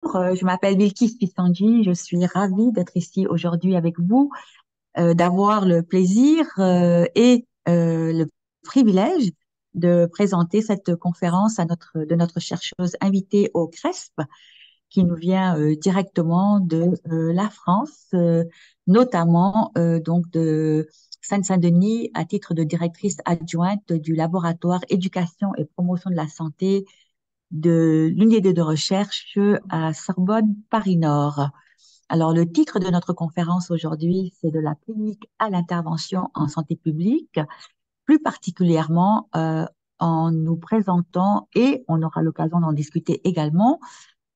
Je m'appelle Bilkis Pissanji. Je suis ravie d'être ici aujourd'hui avec vous, d'avoir le plaisir et le privilège de présenter cette conférence de notre chercheuse invitée au CRESP, qui nous vient directement de la France, notamment donc de Seine-Saint-Denis, à titre de directrice adjointe du laboratoire éducation et promotion de la santé de l'unité de recherche à Sorbonne Paris-Nord. Alors, le titre de notre conférence aujourd'hui, c'est de la clinique à l'intervention en santé publique, plus particulièrement en nous présentant, et on aura l'occasion d'en discuter également,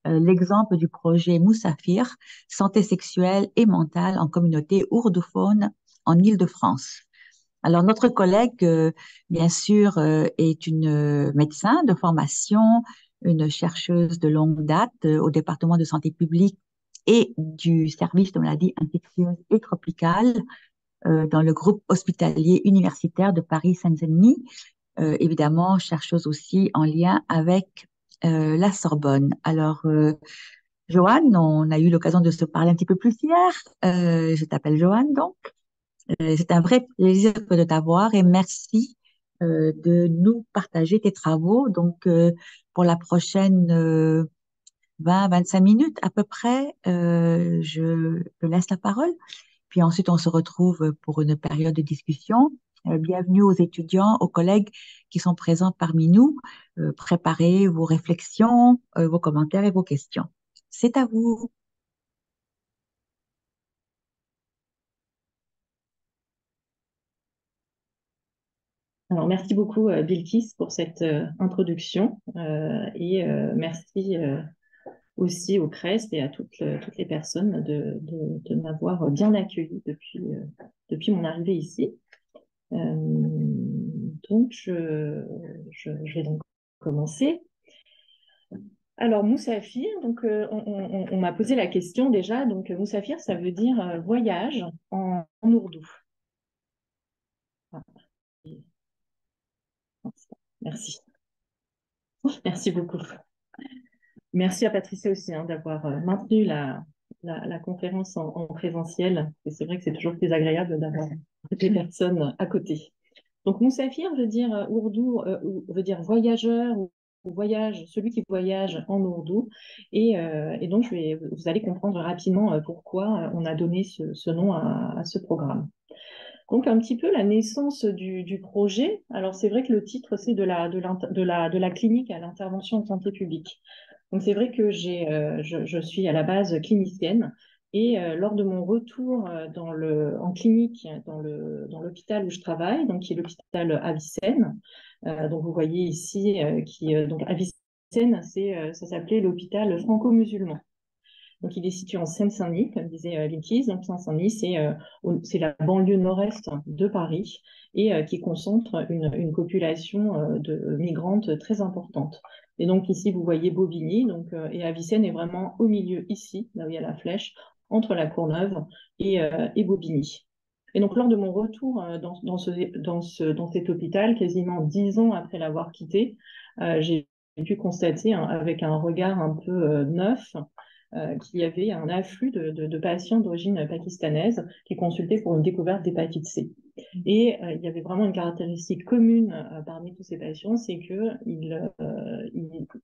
l'exemple du projet Moussafir, santé sexuelle et mentale en communauté ourdophone en Île-de-France. Alors, notre collègue, bien sûr, est une médecin de formation, une chercheuse de longue date au département de santé publique et du service de maladies infectieuses et tropicales dans le groupe hospitalier universitaire de Paris-Saint-Denis, évidemment chercheuse aussi en lien avec la Sorbonne. Alors, Joanne, on a eu l'occasion de se parler un petit peu plus hier. Je t'appelle Joanne, donc. C'est un vrai plaisir de t'avoir et merci de nous partager tes travaux. Donc, pour la prochaine 20-25 minutes à peu près, je te laisse la parole. Puis ensuite, on se retrouve pour une période de discussion. Bienvenue aux étudiants, aux collègues qui sont présents parmi nous. Préparez vos réflexions, vos commentaires et vos questions. C'est à vous. Alors, merci beaucoup, Bilkis, pour cette introduction et merci aussi au CRESP et à toutes les personnes de m'avoir bien accueilli depuis mon arrivée ici. Euh, donc, je vais donc commencer. Alors, Moussafir, donc, on m'a posé la question déjà. Donc, Moussafir, ça veut dire voyage en ourdou. Ah, merci. Merci beaucoup. Merci à Patricia aussi d'avoir maintenu la conférence en présentiel. Et c'est vrai que c'est toujours plus agréable d'avoir des personnes à côté. Donc, Moussafir veut dire ourdou, veut dire voyageur ou voyage, celui qui voyage en ourdou. Et donc, vous allez comprendre rapidement pourquoi on a donné ce nom à ce programme. Donc, un petit peu la naissance du projet. Alors, c'est vrai que le titre, c'est de la clinique à l'intervention en santé publique. Donc, c'est vrai que je suis à la base clinicienne et lors de mon retour en clinique dans l'hôpital où je travaille, donc qui est l'hôpital Avicenne, donc vous voyez ici, donc Avicenne, ça s'appelait l'hôpital franco-musulman. Donc, il est situé en Seine-Saint-Denis, comme disait Linkis. Donc, Seine-Saint-Denis, c'est la banlieue nord-est de Paris et qui concentre une population de migrantes très importante. Et donc, ici, vous voyez Bobigny, et Avicenne est vraiment au milieu, ici, là où il y a la flèche, entre la Courneuve et Bobigny. Et donc, lors de mon retour dans cet hôpital, quasiment 10 ans après l'avoir quitté, j'ai pu constater avec un regard un peu neuf qu'il y avait un afflux de patients d'origine pakistanaise qui consultaient pour une découverte d'hépatite C. Et il y avait vraiment une caractéristique commune parmi tous ces patients, c'est qu'ils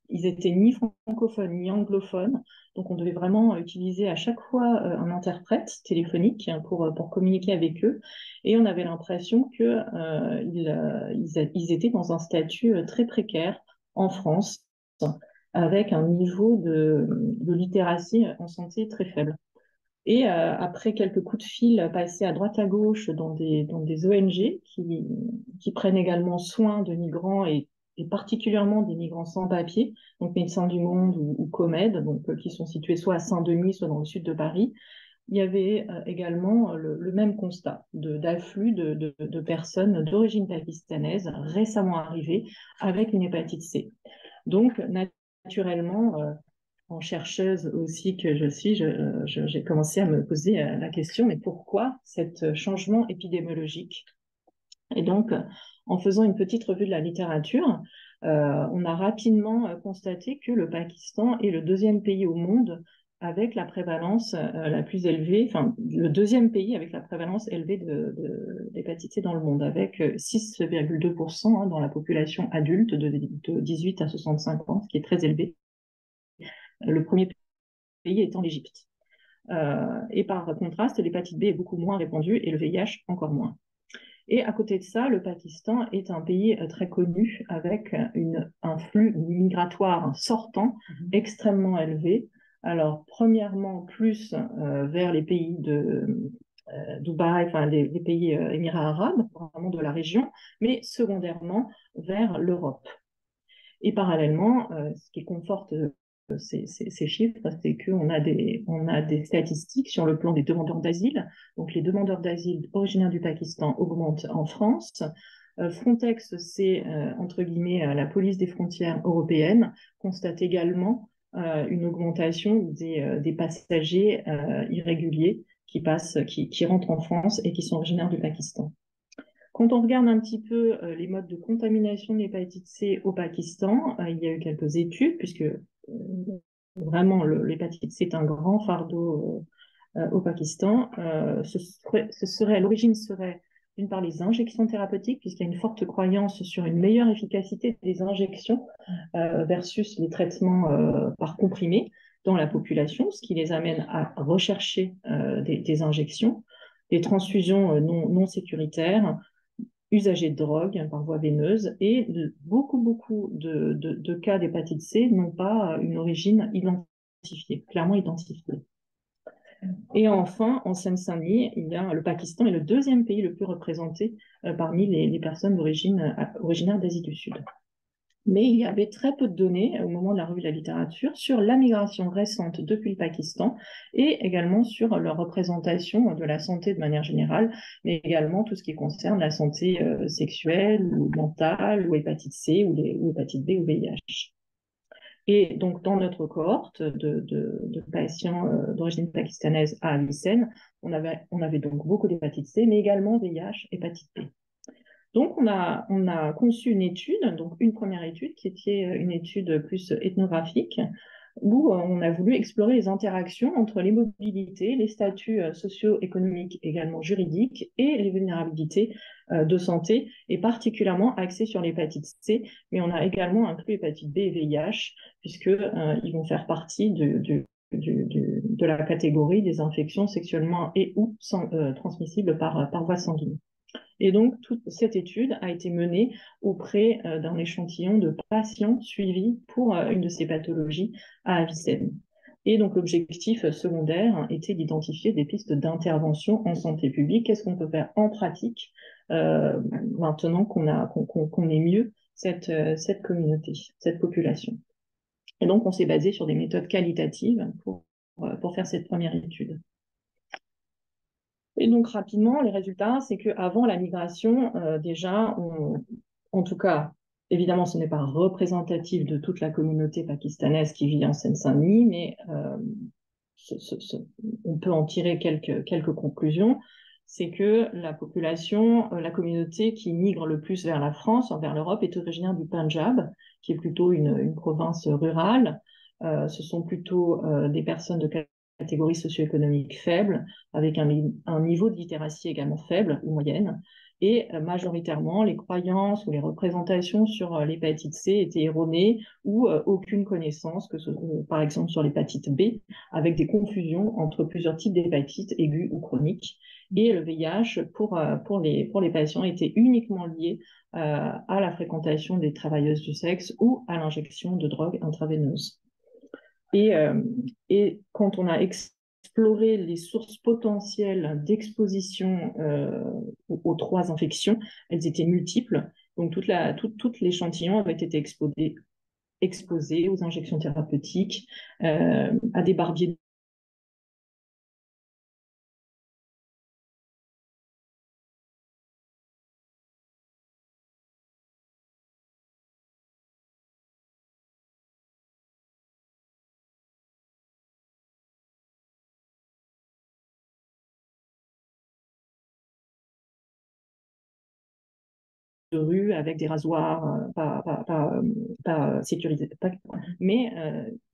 étaient ni francophones ni anglophones, donc on devait vraiment utiliser à chaque fois un interprète téléphonique pour communiquer avec eux, et on avait l'impression qu'ils étaient dans un statut très précaire en France, avec un niveau de littératie en santé très faible. Et après quelques coups de fil passés à droite à gauche dans des ONG qui prennent également soin de migrants et particulièrement des migrants sans papier, donc Médecins du Monde ou COMED, qui sont situés soit à Saint-Denis, soit dans le sud de Paris, il y avait également le même constat d'afflux de personnes d'origine pakistanaise récemment arrivées avec une hépatite C. Donc, naturellement, en chercheuse aussi que je suis, j'ai commencé à me poser la question, mais pourquoi cet changement épidémiologique? Et donc, en faisant une petite revue de la littérature, On a rapidement constaté que le Pakistan est le deuxième pays au monde avec la prévalence la plus élevée, enfin le deuxième pays avec la prévalence élevée d'hépatite C dans le monde, avec 6,2% dans la population adulte de 18 à 65 ans, ce qui est très élevé. Le premier pays étant l'Égypte. Et par contraste, l'hépatite B est beaucoup moins répandue et le VIH encore moins. Et à côté de ça, le Pakistan est un pays très connu avec un flux migratoire sortant extrêmement élevé. Alors, premièrement, plus vers les pays de Dubaï, enfin les pays Émirats arabes, vraiment de la région, mais secondairement vers l'Europe. Et parallèlement, ce qui conforte ces chiffres, c'est qu'on a des statistiques sur le plan des demandeurs d'asile. Donc, les demandeurs d'asile originaires du Pakistan augmentent en France. Frontex, c'est entre guillemets la police des frontières européennes, constate également une augmentation des passagers irréguliers qui rentrent en France et qui sont originaires du Pakistan. Quand on regarde un petit peu les modes de contamination de l'hépatite C au Pakistan, il y a eu quelques études, puisque vraiment l'hépatite C est un grand fardeau au Pakistan. L'origine serait d'une part les injections thérapeutiques, puisqu'il y a une forte croyance sur une meilleure efficacité des injections versus les traitements par comprimés dans la population, ce qui les amène à rechercher des injections, des transfusions non sécuritaires, usagers de drogue par voie veineuse, et beaucoup de cas d'hépatite C n'ont pas une origine identifiée, clairement identifiée. Et enfin, en Seine-Saint-Denis, le Pakistan est le deuxième pays le plus représenté parmi les personnes originaires d'Asie du Sud. Mais il y avait très peu de données au moment de la revue de la littérature sur la migration récente depuis le Pakistan et également sur leur représentation de la santé de manière générale, mais également tout ce qui concerne la santé sexuelle ou mentale ou hépatite C ou hépatite B ou VIH. Et donc, dans notre cohorte de patients d'origine pakistanaise à Avicenne, on avait donc beaucoup d'hépatite C, mais également VIH, hépatite B. Donc, on a conçu une étude, donc une première étude qui était une étude plus ethnographique, où on a voulu explorer les interactions entre les mobilités, les statuts socio-économiques, également juridiques, et les vulnérabilités de santé, et particulièrement axé sur l'hépatite C, mais on a également inclus hépatite B et VIH, puisqu'ils vont faire partie de la catégorie des infections sexuellement et ou transmissibles par voie sanguine. Et donc, toute cette étude a été menée auprès d'un échantillon de patients suivis pour une de ces pathologies à Avicenne. Et donc, l'objectif secondaire était d'identifier des pistes d'intervention en santé publique. Qu'est-ce qu'on peut faire en pratique maintenant qu'on connaît mieux cette communauté, cette population. Et donc, on s'est basé sur des méthodes qualitatives pour faire cette première étude. Et donc, rapidement, les résultats, c'est qu'avant la migration, déjà, en tout cas, évidemment, ce n'est pas représentatif de toute la communauté pakistanaise qui vit en Seine-Saint-Denis, mais on peut en tirer quelques conclusions. C'est que la population, la communauté qui migre le plus vers la France, vers l'Europe, est originaire du Punjab, qui est plutôt une province rurale. Ce sont plutôt des personnes de catégorie socio-économique faible, avec un niveau de littératie également faible ou moyenne. Et majoritairement, les croyances ou les représentations sur l'hépatite C étaient erronées ou aucune connaissance, par exemple sur l'hépatite B, avec des confusions entre plusieurs types d'hépatites aiguës ou chroniques. Et le VIH, pour les patients, était uniquement lié à la fréquentation des travailleuses du sexe ou à l'injection de drogue intraveineuse. Et quand on a exploré les sources potentielles d'exposition aux trois infections, elles étaient multiples. Donc, tout l'échantillon avait été exposé aux injections thérapeutiques, à des barbiers rue avec des rasoirs pas sécurisés. Mais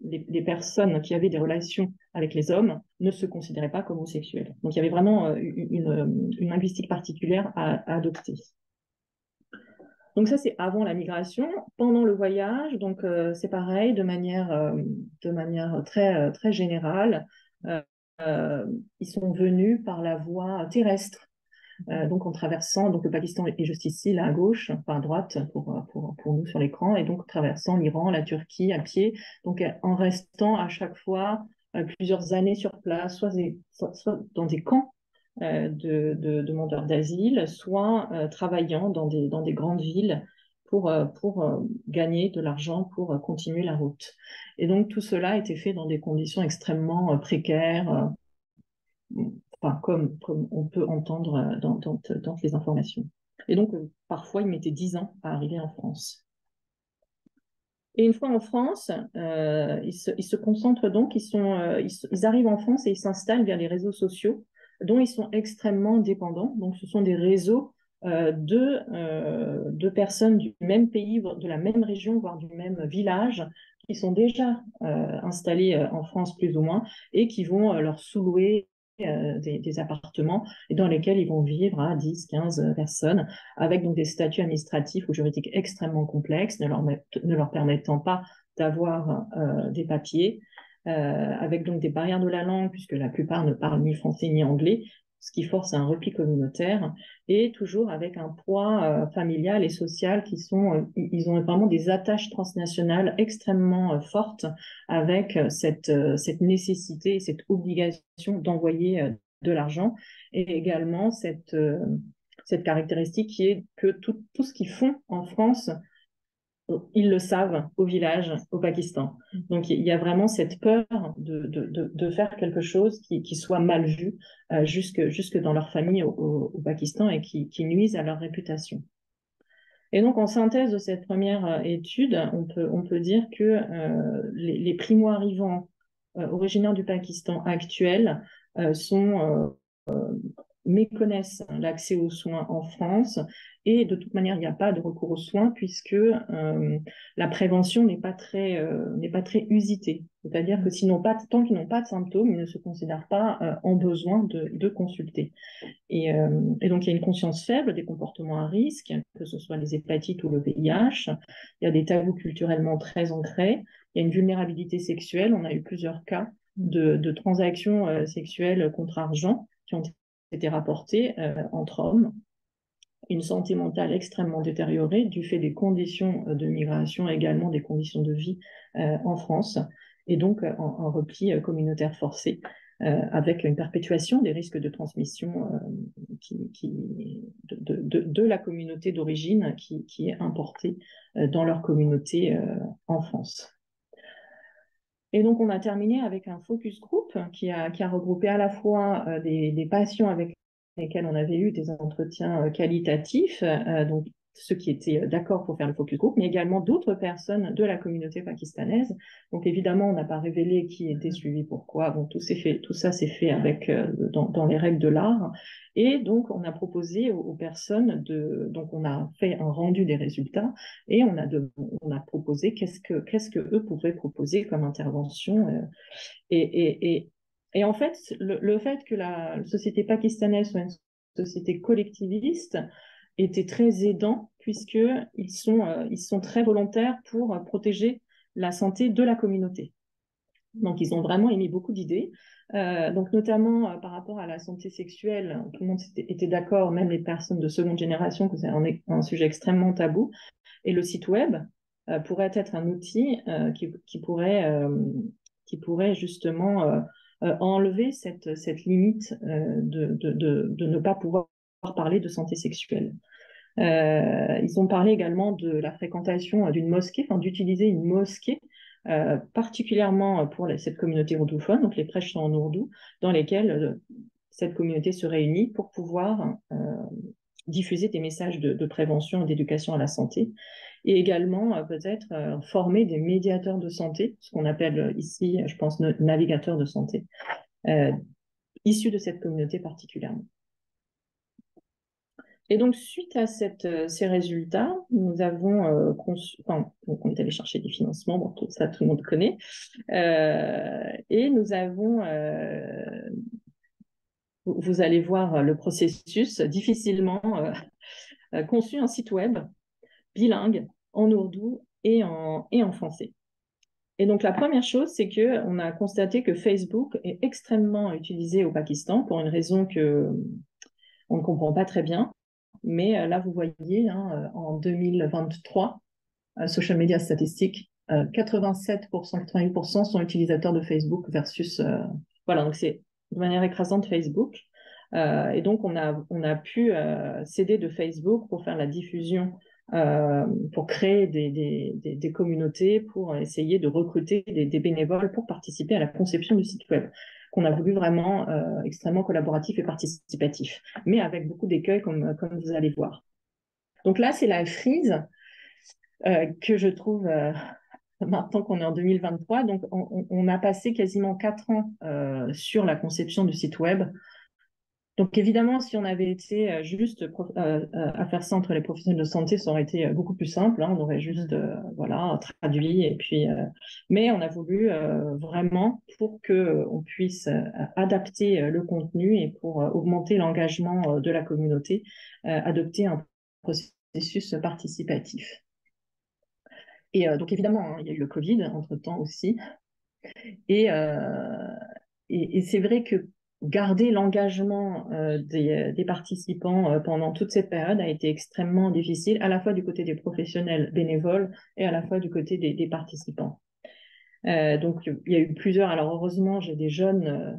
les personnes qui avaient des relations avec les hommes ne se considéraient pas comme homosexuels. Donc il y avait vraiment une linguistique particulière à adopter. Donc ça, c'est avant la migration. Pendant le voyage, donc c'est pareil, de manière très générale, euh, ils sont venus par la voie terrestre. Donc en traversant, donc le Pakistan est juste ici, là à gauche, enfin à droite pour nous sur l'écran, et donc traversant l'Iran, la Turquie à pied, donc en restant à chaque fois plusieurs années sur place, soit dans des camps de demandeurs d'asile, soit travaillant dans des grandes villes pour gagner de l'argent pour continuer la route. Et donc tout cela a été fait dans des conditions extrêmement précaires, enfin, comme on peut entendre dans les informations. Et donc, parfois, ils mettaient 10 ans à arriver en France. Et une fois en France, ils se concentrent donc, ils arrivent en France et ils s'installent vers les réseaux sociaux dont ils sont extrêmement dépendants. Donc, ce sont des réseaux de personnes du même pays, de la même région, voire du même village, qui sont déjà installés en France plus ou moins et qui vont leur sous-louer des appartements dans lesquels ils vont vivre à 10, 15 personnes, avec donc des statuts administratifs ou juridiques extrêmement complexes, ne leur permettant pas d'avoir des papiers, avec donc des barrières de la langue, puisque la plupart ne parlent ni français ni anglais, ce qui force à un repli communautaire, et toujours avec un poids familial et social ils ont vraiment des attaches transnationales extrêmement fortes, avec cette nécessité et cette obligation d'envoyer de l'argent, et également cette caractéristique qui est que tout ce qu'ils font en France, ils le savent au village, au Pakistan. Donc il y a vraiment cette peur de faire quelque chose qui soit mal vu jusque dans leur famille au Pakistan et qui nuise à leur réputation. Et donc, en synthèse de cette première étude, on peut dire que les primo-arrivants originaires du Pakistan actuel méconnaissent l'accès aux soins en France, et de toute manière, il n'y a pas de recours aux soins puisque la prévention n'est pas très usitée. C'est-à-dire que tant qu'ils n'ont pas de symptômes, ils ne se considèrent pas en besoin de consulter. Et donc, il y a une conscience faible des comportements à risque, que ce soit les hépatites ou le VIH. Il y a des tabous culturellement très ancrés. Il y a une vulnérabilité sexuelle. On a eu plusieurs cas de transactions sexuelles contre argent qui ont été rapportés entre hommes. Une santé mentale extrêmement détériorée du fait des conditions de migration et également des conditions de vie en France, et donc un repli communautaire forcé avec une perpétuation des risques de transmission de la communauté d'origine qui est importée dans leur communauté en France. Et donc, on a terminé avec un focus group qui a regroupé à la fois des patients avec lesquels on avait eu des entretiens qualitatifs, donc ceux qui étaient d'accord pour faire le focus group, mais également d'autres personnes de la communauté pakistanaise. Donc évidemment, on n'a pas révélé qui était suivi pourquoi. Bon, tout ça s'est fait avec dans les règles de l'art. Et donc, on a proposé aux personnes donc on a fait un rendu des résultats et on a proposé qu'est-ce que eux pouvaient proposer comme intervention. Et en fait, le fait que la société pakistanaise soit une société collectiviste était très aidant, puisqu'ils sont très volontaires pour protéger la santé de la communauté. Donc, ils ont vraiment émis beaucoup d'idées. Donc, notamment par rapport à la santé sexuelle, tout le monde était d'accord, même les personnes de seconde génération, que c'est un sujet extrêmement tabou. Et le site web pourrait être un outil qui pourrait justement enlever cette limite de ne pas pouvoir parler de santé sexuelle. Ils ont parlé également de la fréquentation d'une mosquée, enfin d'utiliser une mosquée particulièrement pour cette communauté ourdouphone, donc les prêches sont en ourdou, dans lesquels cette communauté se réunit pour pouvoir diffuser des messages de prévention et d'éducation à la santé, et également peut-être former des médiateurs de santé, ce qu'on appelle ici, je pense, navigateurs de santé, issus de cette communauté particulièrement. Et donc, suite à ces résultats, nous avons enfin, donc on est allé chercher des financements, bon, tout ça, tout le monde connaît, et nous avons, vous allez voir le processus, difficilement conçu un site web bilingue en ourdou et en français. Et donc, la première chose, c'est qu'on a constaté que Facebook est extrêmement utilisé au Pakistan pour une raison que on ne comprend pas très bien. Mais là, vous voyez, hein, en 2023, social media statistiques, 87%, 88% sont utilisateurs de Facebook versus... voilà, donc c'est de manière écrasante Facebook. Et donc, on a pu s'aider de Facebook pour faire la diffusion, pour créer des communautés, pour essayer de recruter des bénévoles pour participer à la conception du site web, qu'on a voulu vraiment extrêmement collaboratif et participatif, mais avec beaucoup d'écueils, comme vous allez voir. Donc là, c'est la frise que je trouve, maintenant qu'on est en 2023, donc on a passé quasiment 4 ans sur la conception du site web. Donc évidemment, si on avait été juste à faire ça entre les professionnels de santé, ça aurait été beaucoup plus simple, hein, on aurait juste voilà, traduit. Et puis, mais on a voulu vraiment, pour qu'on puisse adapter le contenu et pour augmenter l'engagement de la communauté, adopter un processus participatif. Et donc évidemment, hein, il y a eu le Covid entre-temps aussi. Et, et c'est vrai que garder l'engagement des participants pendant toute cette période a été extrêmement difficile, à la fois du côté des professionnels bénévoles et à la fois du côté des participants. Donc il y a eu plusieurs, alors heureusement j'ai des jeunes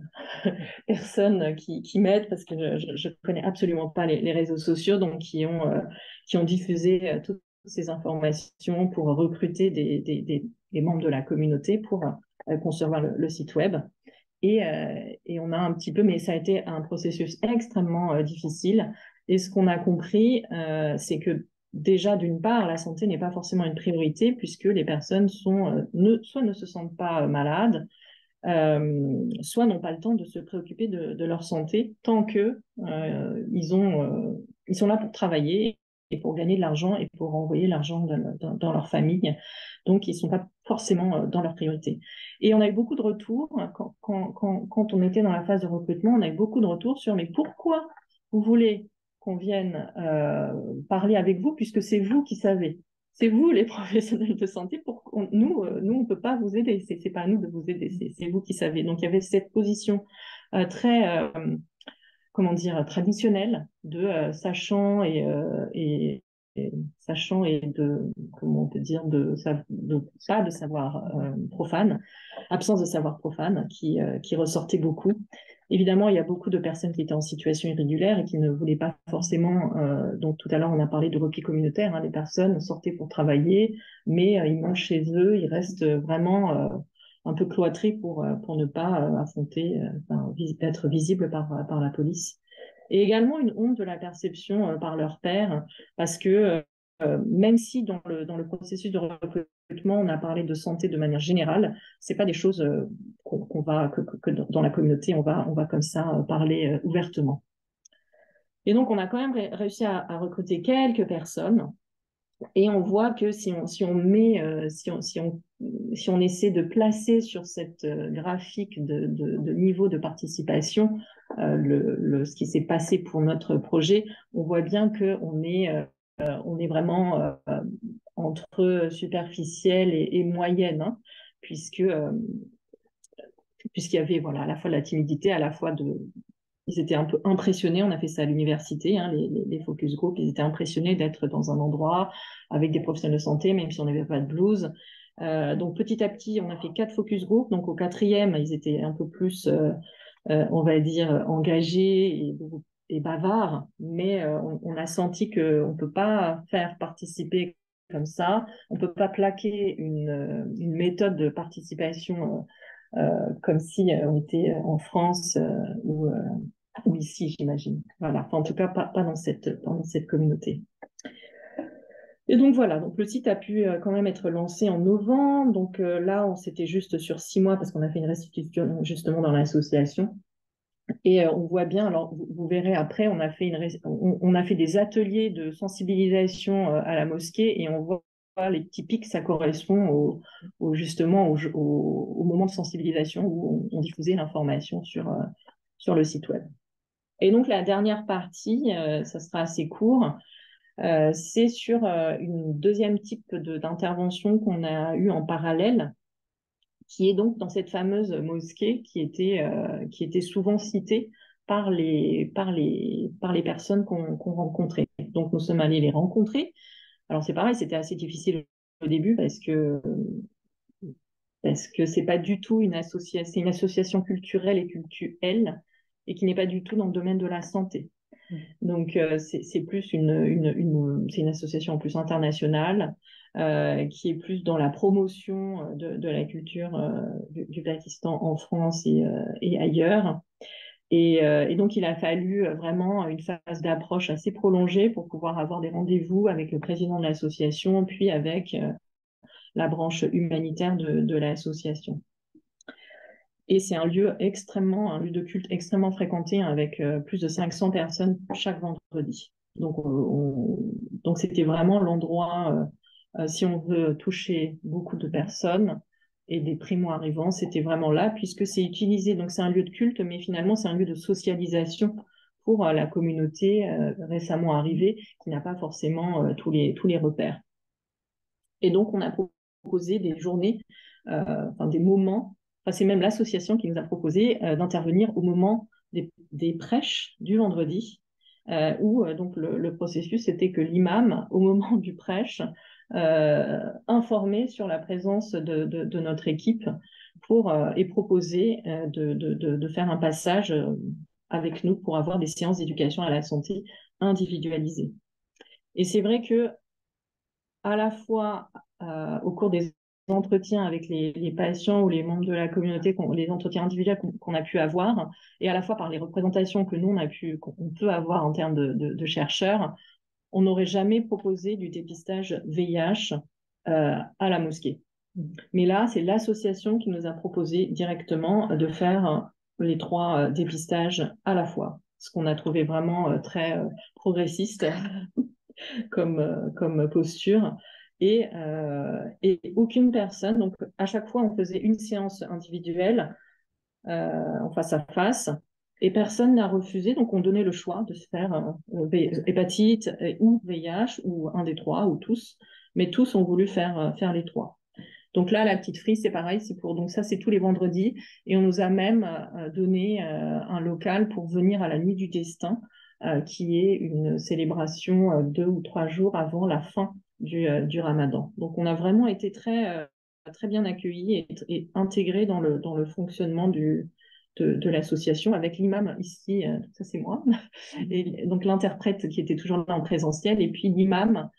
personnes qui m'aident parce que je connais absolument pas les réseaux sociaux, donc qui ont diffusé toutes ces informations pour recruter des membres de la communauté pour concevoir le site web. Et on a un petit peu, mais ça a été un processus extrêmement difficile. Et ce qu'on a compris, c'est que déjà, d'une part, la santé n'est pas forcément une priorité puisque les personnes sont, soit ne se sentent pas malades, soit n'ont pas le temps de se préoccuper de leur santé tant que ils sont là pour travailler et pour gagner de l'argent et pour envoyer l'argent dans leur famille. Donc, ils ne sont pas forcément dans leur priorité. Et on a eu beaucoup de retours, quand on était dans la phase de recrutement, on a eu beaucoup de retours sur mais pourquoi vous voulez qu'on vienne parler avec vous puisque c'est vous qui savez. C'est vous, les professionnels de santé, nous, on ne peut pas vous aider. C'est pas à nous de vous aider, c'est vous qui savez. Donc, il y avait cette position très, comment dire, traditionnelle de sachant et sachant et de, comment on peut dire, pas de savoir profane, absence de savoir profane qui ressortait beaucoup. Évidemment, il y a beaucoup de personnes qui étaient en situation irrégulière et qui ne voulaient pas forcément, donc tout à l'heure on a parlé de repli communautaire, hein, les personnes sortaient pour travailler, mais ils mangent chez eux, ils restent vraiment un peu cloîtrés pour ne pas affronter, être visibles par la police. Et également une honte de la perception par leur père, parce que même si dans le processus de recrutement, on a parlé de santé de manière générale, c'est pas des choses que dans la communauté, on va comme ça parler ouvertement. Et donc, on a quand même réussi à recruter quelques personnes. Et on voit que si on essaie de placer sur cette graphique de niveau de participation ce qui s'est passé pour notre projet, on voit bien qu'on on est vraiment entre superficielle et moyenne, hein, puisqu'il y avait voilà, à la fois de la timidité, à la fois ils étaient un peu impressionnés, on a fait ça à l'université, hein, les focus group, ils étaient impressionnés d'être dans un endroit avec des professionnels de santé, même si on n'avait pas de blouse. Donc petit à petit, on a fait 4 focus group. Donc au 4e, ils étaient un peu plus, on va dire, engagés et bavards, mais on a senti qu'on ne peut pas faire participer comme ça, on ne peut pas plaquer une méthode de participation comme si on était en France ou ici, j'imagine. Voilà. Enfin, en tout cas, pas dans cette communauté. Et donc voilà, donc le site a pu quand même être lancé en novembre. Donc là, on s'était juste sur 6 mois parce qu'on a fait une restitution justement dans l'association. Et on voit bien, alors vous verrez après, on a fait des ateliers de sensibilisation à la mosquée et on voit les petits pics, ça correspond justement au moment de sensibilisation où on diffusait l'information sur le site web. Et donc la dernière partie, ça sera assez court, c'est sur une deuxième type d'intervention qu'on a eu en parallèle, qui est donc dans cette fameuse mosquée qui était souvent citée par les personnes qu'on rencontrait. Donc nous sommes allés les rencontrer. Alors c'est pareil, c'était assez difficile au début parce que c'est pas du tout c'est une association culturelle et cultuelle et qui n'est pas du tout dans le domaine de la santé. Donc, c'est plus c'est une association en plus internationale qui est plus dans la promotion de la culture du Pakistan en France et ailleurs. Et donc, il a fallu vraiment une phase d'approche assez prolongée pour pouvoir avoir des rendez-vous avec le président de l'association, puis avec la branche humanitaire de l'association. Et c'est un lieu de culte extrêmement fréquenté hein, avec plus de 500 personnes chaque vendredi. Donc c'était vraiment l'endroit, si on veut toucher beaucoup de personnes et des primo-arrivants, c'était vraiment là puisque c'est utilisé. Donc c'est un lieu de culte, mais finalement c'est un lieu de socialisation pour la communauté récemment arrivée qui n'a pas forcément tous les repères. Et donc on a proposé des journées, des moments. Enfin, c'est même l'association qui nous a proposé d'intervenir au moment des prêches du vendredi, où donc le processus c'était que l'imam, au moment du prêche, informait sur la présence de notre équipe et proposait de faire un passage avec nous pour avoir des séances d'éducation à la santé individualisées. Et c'est vrai que à la fois au cours des entretiens avec les patients ou les membres de la communauté, les entretiens individuels qu'on a pu avoir, et à la fois par les représentations que nous, qu'on peut avoir en termes de chercheurs, on n'aurait jamais proposé du dépistage VIH à la mosquée. Mais là, c'est l'association qui nous a proposé directement de faire les trois dépistages à la fois, ce qu'on a trouvé vraiment très progressiste comme posture. Et aucune personne, donc à chaque fois on faisait une séance individuelle en face à face, et personne n'a refusé, donc on donnait le choix de se faire hépatite ou VIH, ou un des trois, ou tous, mais tous ont voulu faire les trois. Donc là, la petite frise, c'est pareil, donc ça, c'est tous les vendredis. Et on nous a même donné un local pour venir à la Nuit du Destin, qui est une célébration 2 ou 3 jours avant la fin du Ramadan. Donc on a vraiment été très bien accueillis et intégrés dans le fonctionnement de l'association avec l'imam ici, ça c'est moi, et donc l'interprète qui était toujours là en présentiel, et puis l'imam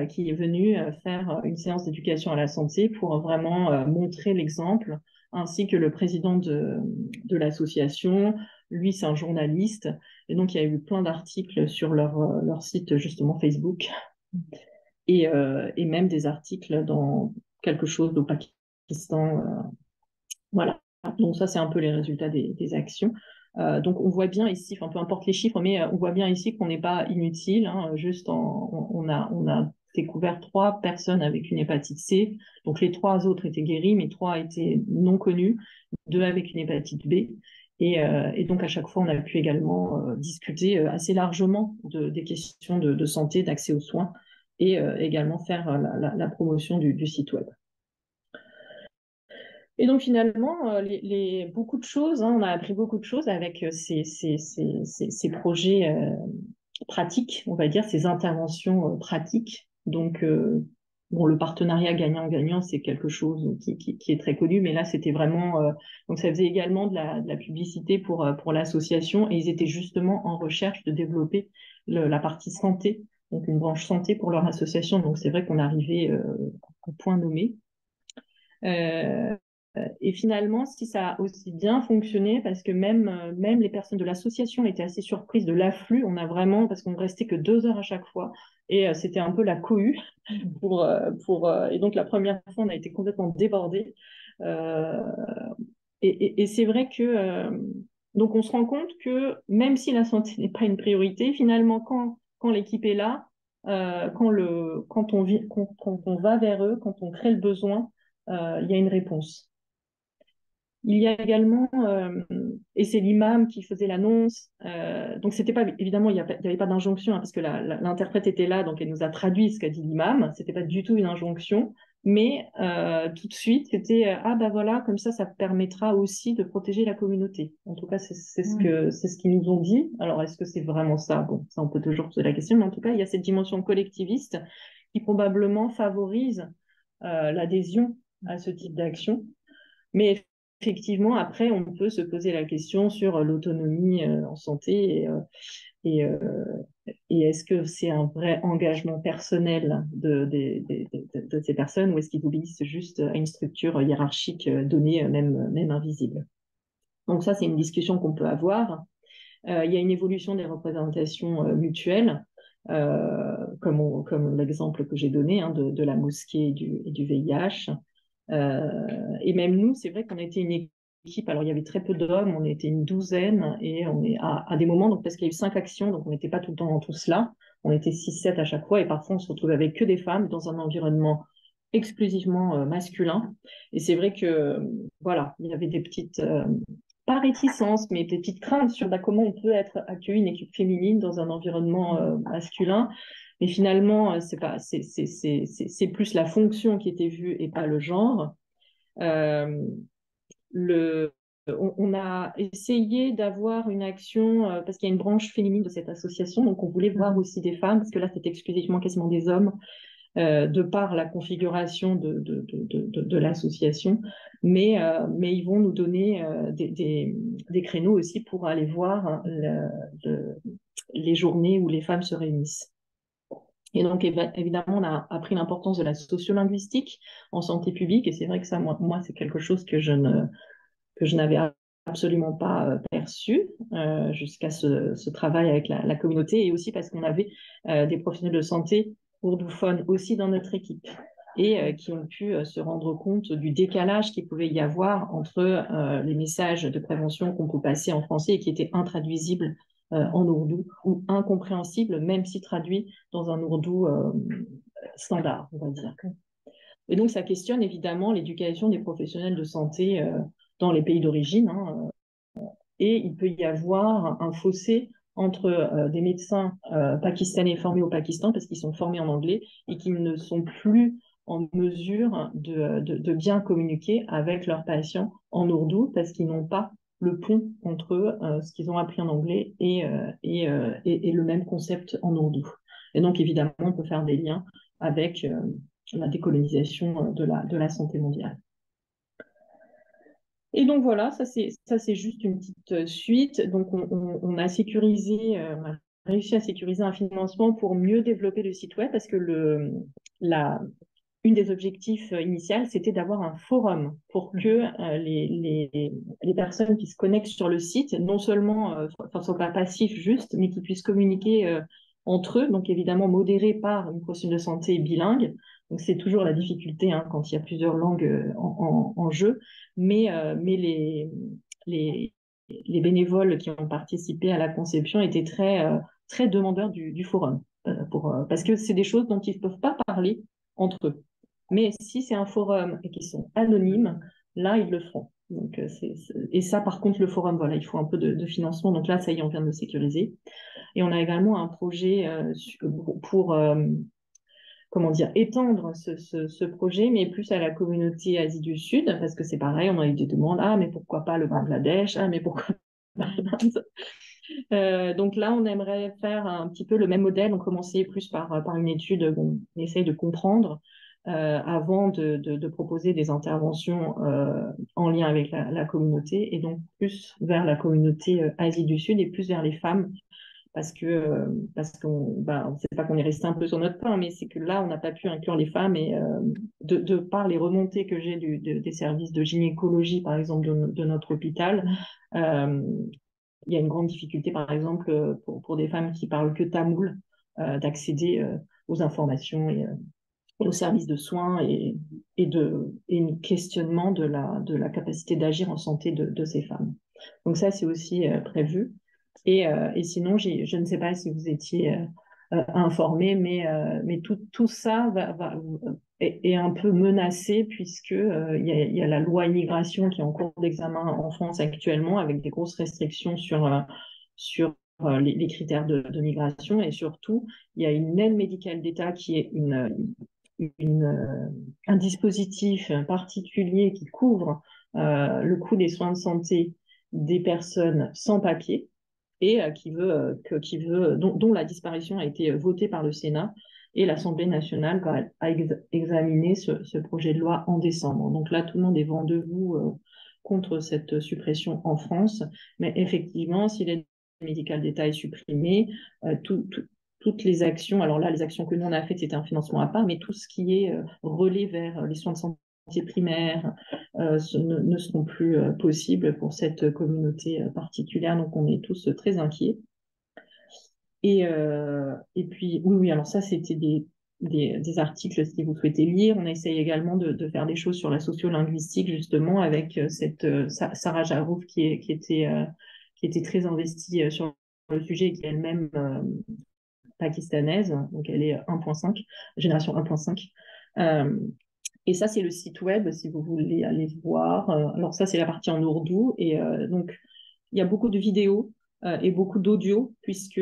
qui est venu faire une séance d'éducation à la santé pour vraiment montrer l'exemple, ainsi que le président de l'association. Lui, c'est un journaliste, et donc il y a eu plein d'articles sur leur site, justement Facebook, et même des articles dans quelque chose au Pakistan. Voilà. Donc ça, c'est un peu les résultats des actions. Donc on voit bien ici, enfin peu importe les chiffres, mais on voit bien ici qu'on n'est pas inutile. Hein, on a découvert 3 personnes avec une hépatite C. Donc les 3 autres étaient guéris, mais 3 étaient non connus, 2 avec une hépatite B. Et donc à chaque fois, on a pu également discuter assez largement des questions de santé, d'accès aux soins, et également faire la promotion du site web. Et donc finalement, beaucoup de choses, hein, on a appris beaucoup de choses avec ces projets pratiques, on va dire, ces interventions pratiques. Donc, bon, le partenariat gagnant-gagnant, c'est quelque chose qui est très connu, mais là, c'était vraiment... donc, ça faisait également de la publicité pour l'association, et ils étaient justement en recherche de développer la partie santé, donc une branche santé pour leur association. Donc, c'est vrai qu'on arrivait au point nommé. Et finalement, si ça a aussi bien fonctionné, parce que même les personnes de l'association étaient assez surprises de l'afflux, on a vraiment, parce qu'on ne restait que 2 heures à chaque fois, et c'était un peu la cohue. Et donc la première fois, on a été complètement débordés. Et c'est vrai que Donc, on se rend compte que même si la santé n'est pas une priorité, finalement, quand l'équipe est là, quand on va vers eux, quand on crée le besoin, il y a une réponse. Il y a également, et c'est l'imam qui faisait l'annonce, donc c'était pas, évidemment, il n'y avait pas d'injonction, hein, parce que l'interprète était là, donc elle nous a traduit ce qu'a dit l'imam, c'était pas du tout une injonction, mais tout de suite, c'était, ah ben voilà, comme ça permettra aussi de protéger la communauté. En tout cas, c'est ce qu'ils nous ont dit. Alors, est-ce que c'est vraiment ça? Bon, ça, on peut toujours poser la question, mais en tout cas, il y a cette dimension collectiviste qui probablement favorise l'adhésion à ce type d'action. Mais effectivement, après, on peut se poser la question sur l'autonomie en santé et est-ce que c'est un vrai engagement personnel de ces personnes ou est-ce qu'ils obéissent juste à une structure hiérarchique donnée, même invisible. Donc ça, c'est une discussion qu'on peut avoir. Il y a une évolution des représentations mutuelles, comme l'exemple que j'ai donné hein, de la mosquée et du VIH. Et même nous, c'est vrai qu'on était une équipe, alors il y avait très peu d'hommes, on était une douzaine, et on est à des moments, donc parce qu'il y a eu 5 actions, donc on n'était pas tout le temps tous là, on était 6, 7 à chaque fois, et parfois on se retrouvait avec que des femmes dans un environnement exclusivement masculin. Et c'est vrai que, voilà, il y avait des petites, pas réticences, mais des petites craintes sur comment on peut être accueilli une équipe féminine dans un environnement masculin. Mais finalement, c'est plus la fonction qui était vue et pas le genre. Euh, on a essayé d'avoir une action, parce qu'il y a une branche féminine de cette association, donc on voulait voir aussi des femmes, parce que là, c'était exclusivement quasiment des hommes, de par la configuration de l'association. Mais ils vont nous donner des créneaux aussi pour aller voir les journées où les femmes se réunissent. Et donc, évidemment, on a appris l'importance de la sociolinguistique en santé publique. Et c'est vrai que ça, moi c'est quelque chose que je n'avais absolument pas perçu jusqu'à ce travail avec la communauté. Et aussi parce qu'on avait des professionnels de santé bourdophones aussi dans notre équipe et qui ont pu se rendre compte du décalage qu'il pouvait y avoir entre les messages de prévention qu'on peut passer en français et qui étaient intraduisibles en ourdou ou incompréhensibles, même si traduits dans un ourdou standard, on va dire. Et donc, ça questionne évidemment l'éducation des professionnels de santé dans les pays d'origine. Hein, et il peut y avoir un fossé entre des médecins pakistanais formés au Pakistan, parce qu'ils sont formés en anglais, et qui ne sont plus en mesure de bien communiquer avec leurs patients en ourdou, parce qu'ils n'ont pas le pont entre ce qu'ils ont appris en anglais et le même concept en ourdou. Et donc, évidemment, on peut faire des liens avec la décolonisation de la santé mondiale. Et donc voilà, ça c'est juste une petite suite. Donc on a sécurisé, on a réussi à sécuriser un financement pour mieux développer le site web parce que une des objectifs initiaux, c'était d'avoir un forum pour que les personnes qui se connectent sur le site, non seulement ne soient pas passifs juste, mais qu'ils puissent communiquer entre eux, donc évidemment modérés par une professionnelle de santé bilingue. Donc c'est toujours la difficulté hein, quand il y a plusieurs langues en jeu, mais les bénévoles qui ont participé à la conception étaient très demandeurs du forum, parce que c'est des choses dont ils ne peuvent pas parler entre eux. Mais si c'est un forum et qu'ils sont anonymes, là, ils le feront. Donc, et ça, par contre, le forum, voilà, il faut un peu de financement. Donc là, ça y est, on vient de le sécuriser. Et on a également un projet pour comment dire, étendre ce projet, mais plus à la communauté Asie du Sud, parce que c'est pareil, on a eu des demandes, ah, mais pourquoi pas le Bangladesh, ah, mais pourquoi pas donc là, on aimerait faire un petit peu le même modèle. On commençait plus par une étude, on essaye de comprendre avant de proposer des interventions en lien avec la communauté, et donc plus vers la communauté Asie du Sud et plus vers les femmes, parce qu'on sait pas qu'on est resté un peu sur notre pain, mais c'est que là, on n'a pas pu inclure les femmes, et de par les remontées que j'ai des services de gynécologie, par exemple, de notre hôpital, il y a une grande difficulté, par exemple, pour des femmes qui parlent que tamoul, d'accéder aux informations et aux services de soins et un questionnement de la capacité d'agir en santé de ces femmes. Donc ça, c'est aussi prévu. Et sinon, je ne sais pas si vous étiez informé, mais tout ça est un peu menacé puisque il y a la loi immigration qui est en cours d'examen en France actuellement avec des grosses restrictions sur les critères de migration et surtout, il y a une aide médicale d'État qui est un dispositif particulier qui couvre le coût des soins de santé des personnes sans papier et dont la disparition a été votée par le Sénat et l'Assemblée nationale a examiné ce projet de loi en décembre. Donc là, tout le monde est vent debout contre cette suppression en France. Mais effectivement, si l'aide médicale d'État est supprimée, toutes les actions, alors là, les actions que nous on a faites, c'était un financement à part, mais tout ce qui est relais vers les soins de santé primaires ne seront plus possibles pour cette communauté particulière. Donc, on est tous très inquiets. Et puis, oui, oui, alors ça, c'était des articles si vous souhaitez lire. On essaye également de faire des choses sur la sociolinguistique, justement, avec Sarah Jarouf qui était très investie sur le sujet et qui est elle-même pakistanaise. Donc, elle est 1.5, génération 1.5. Et ça, c'est le site web, si vous voulez aller voir. Alors ça, c'est la partie en ourdou. Et donc, il y a beaucoup de vidéos et beaucoup d'audio, puisque,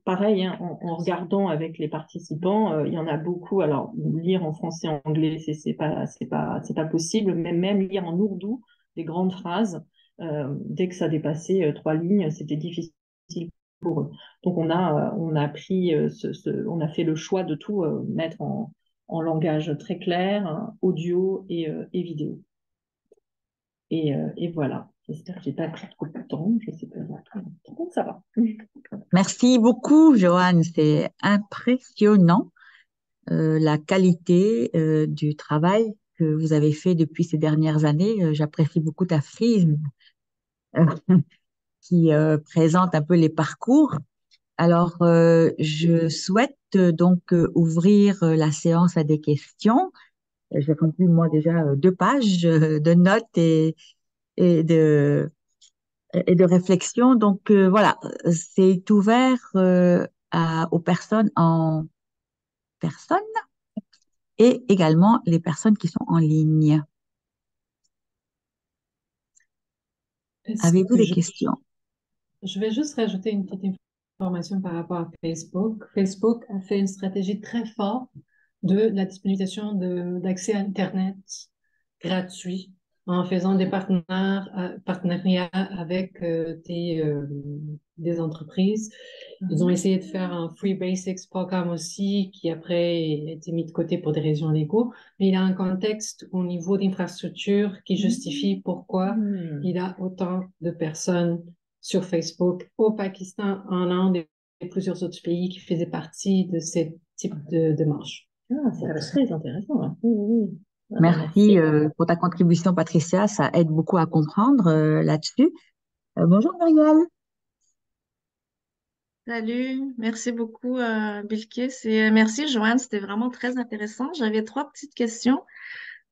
pareil, hein, en regardant avec les participants, il y en a beaucoup. Alors, lire en français, en anglais, c'est pas possible. Mais même lire en ourdou des grandes phrases, dès que ça dépassait 3 lignes, c'était difficile pour eux. Donc, on a pris, on a fait le choix de tout mettre en langage très clair, hein, audio et vidéo. Et voilà. J'espère que j'ai pas pris trop de temps. Je sais pas. Ça va. Merci beaucoup, Joanne. C'est impressionnant, la qualité du travail que vous avez fait depuis ces dernières années. J'apprécie beaucoup ta frise euh, qui présente un peu les parcours. Alors, je souhaite donc ouvrir la séance à des questions. J'ai rempli moi déjà 2 pages de notes et de et de réflexion. Donc voilà, c'est ouvert aux personnes en personne et également les personnes qui sont en ligne. Est-ce Avez-vous que des questions? je vais juste rajouter une petite information par rapport à Facebook. Facebook a fait une stratégie très forte de la disponibilisation d'accès à Internet gratuit en faisant des partenariats avec des entreprises. Ils ont essayé de faire un Free Basics programme aussi, qui après a été mis de côté pour des raisons légaux, mais il a un contexte au niveau d'infrastructure qui justifie pourquoi il a autant de personnes sur Facebook au Pakistan, en Inde et plusieurs autres pays qui faisaient partie de ce type de démarche. Ah, c'est très intéressant. Hein. Oui, oui, oui. Ah, ben, Merci merci. pour ta contribution, Patricia. Ça aide beaucoup à comprendre là-dessus. Bonjour, Marielle. Salut, merci beaucoup Bilkis et merci Joanne, c'était vraiment très intéressant. J'avais 3 petites questions.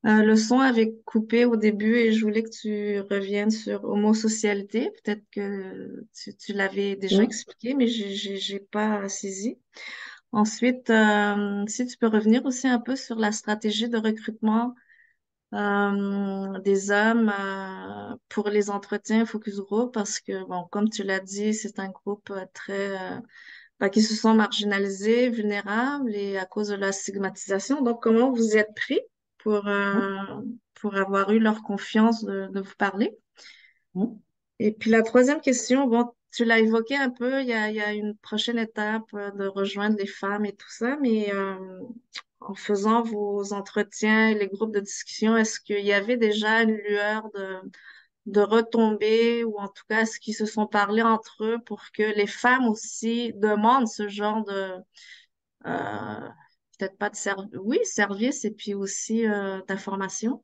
Le son avait coupé au début et je voulais que tu reviennes sur homosocialité. Peut-être que tu l'avais déjà Oui. expliqué, mais j'ai pas saisi. Ensuite, si tu peux revenir aussi un peu sur la stratégie de recrutement des hommes pour les entretiens focus group parce que, bon, comme tu l'as dit, c'est un groupe très qui se sont marginalisés, vulnérables et à cause de la stigmatisation. Donc, comment vous êtes pris pour, euh, pour avoir eu leur confiance de vous parler? Oui. Et puis la troisième question, bon, tu l'as évoqué un peu, il y a une prochaine étape de rejoindre les femmes et tout ça, mais en faisant vos entretiens et les groupes de discussion, est-ce qu'il y avait déjà une lueur de retombées ou en tout cas, est-ce qu'ils se sont parlé entre eux pour que les femmes aussi demandent ce genre de, euh, peut-être pas de service, oui, service et puis aussi d'information?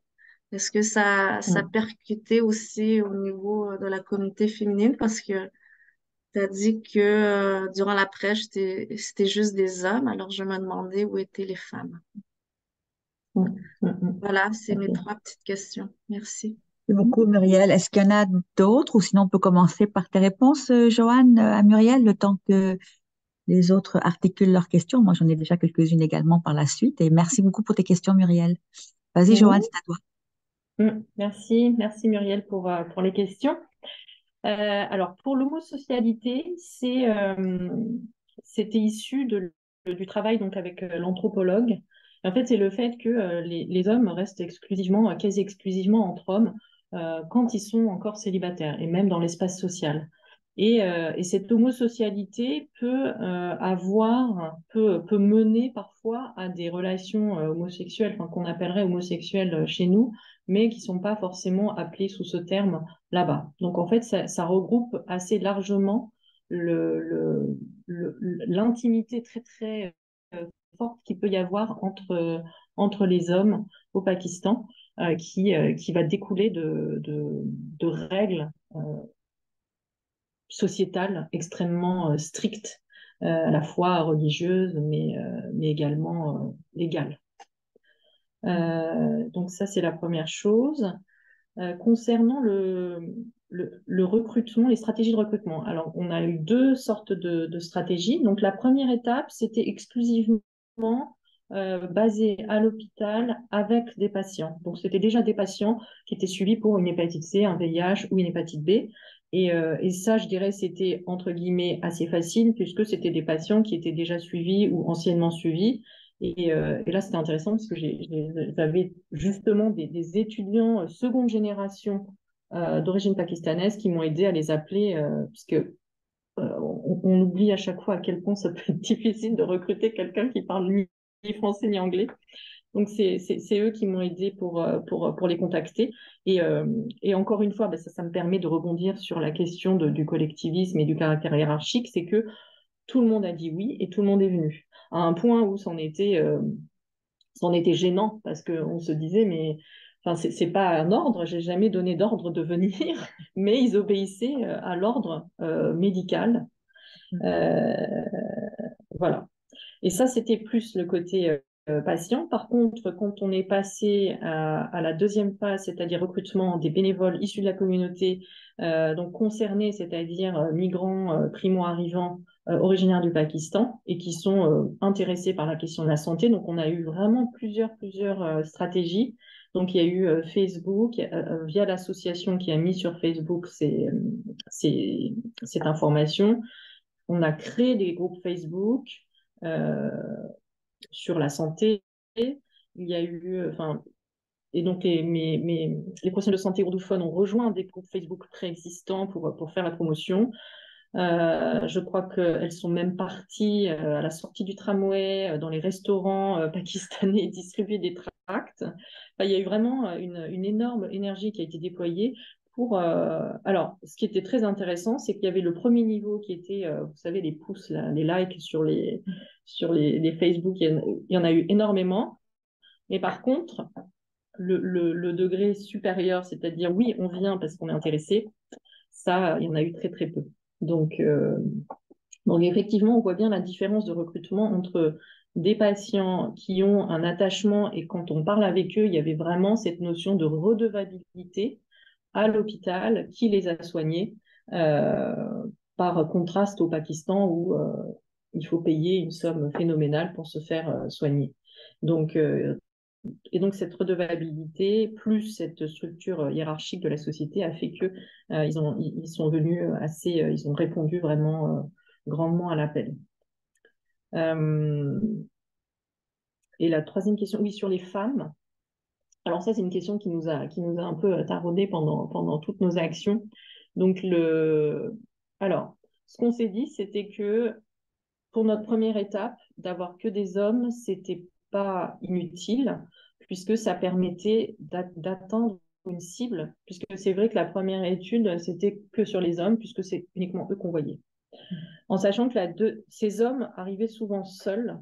Est-ce que ça Mm. percutait aussi au niveau de la communauté féminine? Parce que tu as dit que durant la prêche, c'était juste des hommes, alors je me demandais où étaient les femmes. Mm. Mm. Mm. Voilà, c'est mes Ok. 3 petites questions. Merci. Merci beaucoup, Muriel. Est-ce qu'il y en a d'autres ou sinon on peut commencer par tes réponses, Joanne, à Muriel, le temps que les autres articulent leurs questions. Moi, j'en ai déjà quelques-unes également par la suite. Et merci beaucoup pour tes questions, Muriel. Vas-y, Joanne, Mhm. c'est à toi. Merci, merci Muriel pour les questions. Alors, pour l'homosocialité, c'était issu du travail donc, avec l'anthropologue. En fait, c'est le fait que les hommes restent exclusivement, quasi exclusivement entre hommes quand ils sont encore célibataires, et même dans l'espace social. Et cette homosocialité peut mener parfois à des relations homosexuelles, enfin, qu'on appellerait homosexuelles chez nous, mais qui ne sont pas forcément appelées sous ce terme là-bas. Donc en fait, ça regroupe assez largement l'intimité très très forte qu'il peut y avoir entre les hommes au Pakistan, qui va découler de règles sociétales extrêmement strictes, à la fois religieuses, mais également légales. Donc ça, c'est la première chose. Concernant le recrutement, les stratégies de recrutement. Alors, on a eu deux sortes de stratégies. Donc, la première étape, c'était exclusivement basé à l'hôpital avec des patients. Donc, c'était déjà des patients qui étaient suivis pour une hépatite C, un VIH ou une hépatite B. Et ça, je dirais, c'était entre guillemets assez facile puisque c'était des patients qui étaient déjà suivis ou anciennement suivis. Et là, c'était intéressant parce que j'avais justement des étudiants seconde génération d'origine pakistanaise qui m'ont aidé à les appeler, puisque on oublie à chaque fois à quel point ça peut être difficile de recruter quelqu'un qui parle ni français ni anglais. Donc, c'est eux qui m'ont aidé pour les contacter. Et encore une fois, ça me permet de rebondir sur la question du collectivisme et du caractère hiérarchique, c'est que tout le monde a dit oui et tout le monde est venu. À un point où c'en était gênant parce qu'on se disait, mais enfin, c'est pas un ordre, j'ai jamais donné d'ordre de venir, mais ils obéissaient à l'ordre médical. Euh, voilà. Et ça, c'était plus le côté patient. Par contre, quand on est passé à la deuxième phase, c'est-à-dire recrutement des bénévoles issus de la communauté, donc concernés, c'est-à-dire migrants primo-arrivants originaires du Pakistan et qui sont intéressés par la question de la santé. Donc, on a eu vraiment plusieurs stratégies. Donc, il y a eu Facebook, via l'association qui a mis sur Facebook cette information. On a créé des groupes Facebook euh, sur la santé. Il y a eu, enfin, et donc les professionnels de santé ourdophones ont rejoint des groupes Facebook préexistants pour faire la promotion. Je crois qu'elles sont même parties à la sortie du tramway, dans les restaurants pakistanais, distribuer des tracts. Enfin, il y a eu vraiment une énorme énergie qui a été déployée pour. Alors, ce qui était très intéressant, c'est qu'il y avait le premier niveau qui était, vous savez, les pouces, là, les likes sur les Facebook. Il y en a eu énormément. Mais par contre, le degré supérieur, c'est-à-dire oui, on vient parce qu'on est intéressé, ça, il y en a eu très très peu. Donc effectivement, on voit bien la différence de recrutement entre des patients qui ont un attachement et quand on parle avec eux, il y avait vraiment cette notion de redevabilité à l'hôpital qui les a soignés, euh, par contraste au Pakistan où il faut payer une somme phénoménale pour se faire soigner. Donc, et donc, cette redevabilité, plus cette structure hiérarchique de la société, a fait que ils sont venus ils ont répondu vraiment grandement à l'appel. Et la troisième question, oui, sur les femmes. Alors ça, c'est une question qui nous a un peu taraudé pendant toutes nos actions. Donc, alors, ce qu'on s'est dit, c'était que pour notre première étape, d'avoir que des hommes, c'était pas inutile, puisque ça permettait d'atteindre une cible, puisque c'est vrai que la première étude, c'était que sur les hommes, puisque c'est uniquement eux qu'on voyait. En sachant que ces hommes arrivaient souvent seuls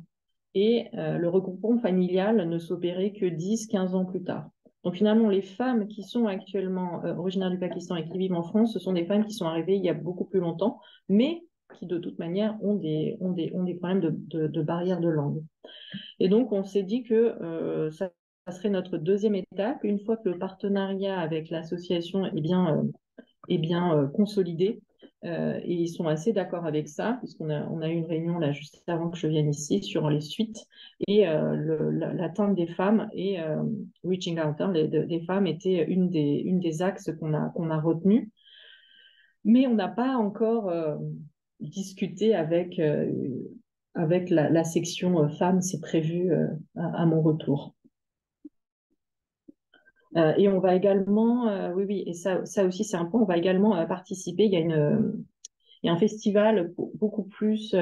et le regroupement familial ne s'opérait que 10-15 ans plus tard. Donc finalement, les femmes qui sont actuellement originaires du Pakistan et qui vivent en France, ce sont des femmes qui sont arrivées il y a beaucoup plus longtemps, mais qui de toute manière ont des problèmes de barrière de langue. Et donc, on s'est dit que ça serait notre deuxième étape. Une fois que le partenariat avec l'association est bien consolidé, et ils sont assez d'accord avec ça, puisqu'on a eu une réunion là juste avant que je vienne ici sur les suites et l'atteinte des femmes et reaching out des femmes était une des axes qu'on a retenu. Mais on n'a pas encore discuté avec la section femmes, c'est prévu à mon retour. Et on va également, oui, et ça aussi c'est un point, on va également participer. Il y a un festival beaucoup plus,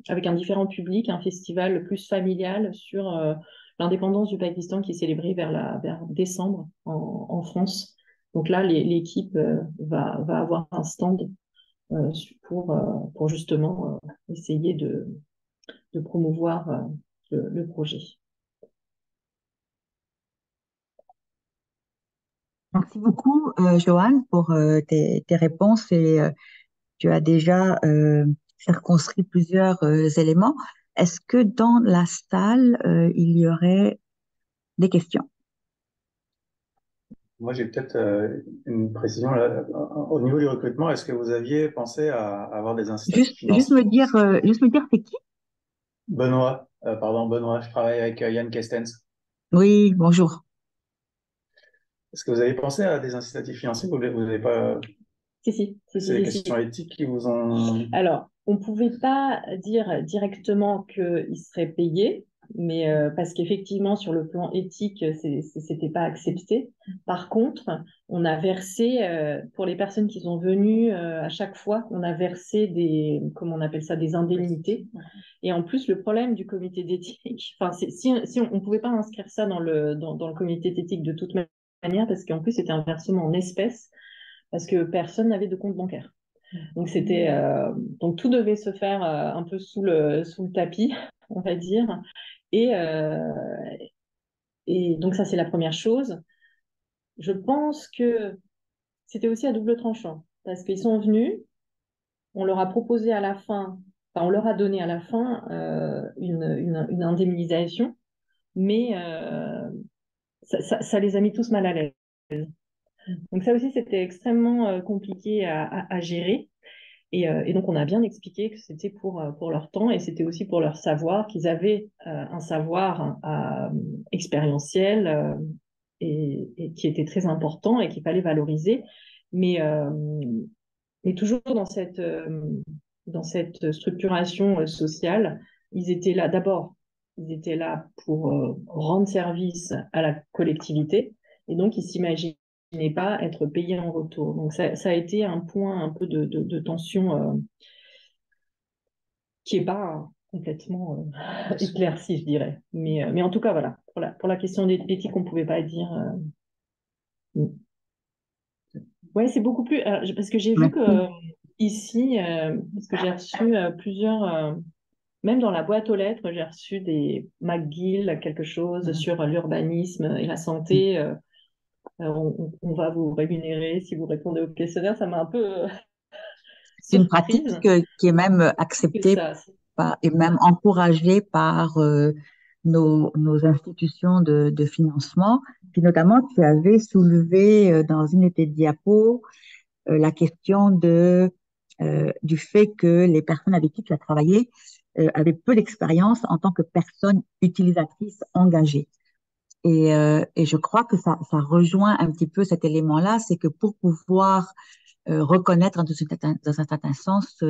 avec un différent public, un festival plus familial sur l'indépendance du Pakistan qui est célébré vers décembre en France. Donc là, l'équipe va avoir un stand pour justement essayer de promouvoir le projet. Merci beaucoup, Joanne, pour tes réponses et tu as déjà circonscrit plusieurs éléments. Est-ce que dans la salle, il y aurait des questions? Moi, j'ai peut-être une précision là. Au niveau du recrutement, est-ce que vous aviez pensé à avoir des incitatifs financiers? Juste me dire, c'est qui? Benoît, je travaille avec Yann Kestens. Oui, bonjour. Est-ce que vous avez pensé à des incitatifs financiers? Vous n'avez pas. Si. C'est les questions éthiques qui vous ont. Alors, on ne pouvait pas dire directement qu'il serait payé, mais parce qu'effectivement, sur le plan éthique, c'était pas accepté. Par contre, on a versé, pour les personnes qui sont venues, à chaque fois, on a versé comment on appelle ça, des indemnités. Et en plus, le problème du comité d'éthique, enfin, si on ne pouvait pas inscrire ça dans le comité d'éthique de toute manière, parce qu'en plus, c'était un versement en espèces, parce que personne n'avait de compte bancaire. Donc donc tout devait se faire un peu sous le tapis, on va dire. Et, euh, et donc ça c'est la première chose. Je pense que c'était aussi à double tranchant parce qu'ils sont venus, on leur a proposé à la fin, enfin on leur a donné à la fin une indemnisation, mais ça les a mis tous mal à l'aise. Donc ça aussi c'était extrêmement compliqué à gérer. Et donc, on a bien expliqué que c'était pour leur temps et c'était aussi pour leur savoir, qu'ils avaient un savoir expérientiel et qui était très important et qu'il fallait valoriser. Mais, euh, mais toujours dans cette structuration sociale, ils étaient là, d'abord, ils étaient là pour rendre service à la collectivité et donc ils s'imaginaient pas être payés en retour. Donc ça a été un point un peu de tension qui n'est pas complètement éclairci, je dirais. Mais en tout cas, voilà, pour la question d'éthique, on ne pouvait pas dire. Ouais, c'est beaucoup plus. Parce que j'ai vu que Merci. ici, parce que j'ai reçu plusieurs. Même dans la boîte aux lettres, j'ai reçu des McGill, quelque chose sur l'urbanisme et la santé. On va vous rémunérer si vous répondez au questionnaire. Ça m'a un peu C'est une pratique surprise. qui est même Que acceptée ça, et même encouragée par nos institutions de financement. Puis notamment, tu avais soulevé dans une de tes diapos la question du fait que les personnes avec qui tu as travaillé avaient peu d'expérience en tant que personne utilisatrice engagée. Et je crois que ça rejoint un petit peu cet élément-là, c'est que pour pouvoir reconnaître dans un certain sens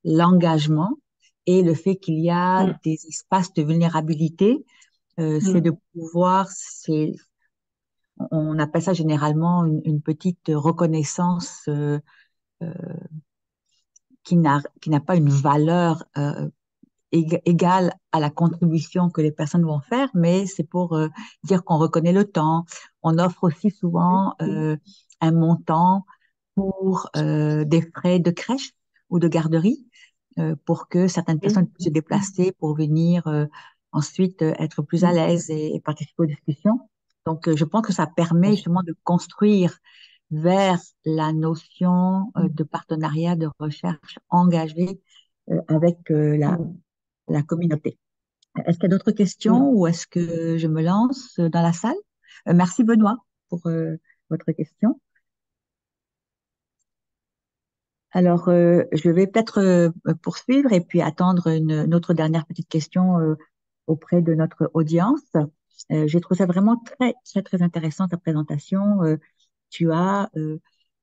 l'engagement et le fait qu'il y a mm, des espaces de vulnérabilité, c'est de mm, pouvoir, on appelle ça généralement une petite reconnaissance euh, qui n'a pas une valeur égale à la contribution que les personnes vont faire, mais c'est pour dire qu'on reconnaît le temps. On offre aussi souvent un montant pour des frais de crèche ou de garderie pour que certaines personnes oui. puissent se déplacer pour venir ensuite être plus à l'aise et participer aux discussions. Donc, je pense que ça permet justement de construire vers la notion de partenariat de recherche engagé avec Mm. la communauté. Est-ce qu'il y a d'autres questions ou est-ce que je me lance dans la salle? Merci Benoît pour votre question. Alors, je vais peut-être poursuivre et puis attendre une autre dernière petite question auprès de notre audience. J'ai trouvé ça vraiment très intéressant ta présentation. Tu as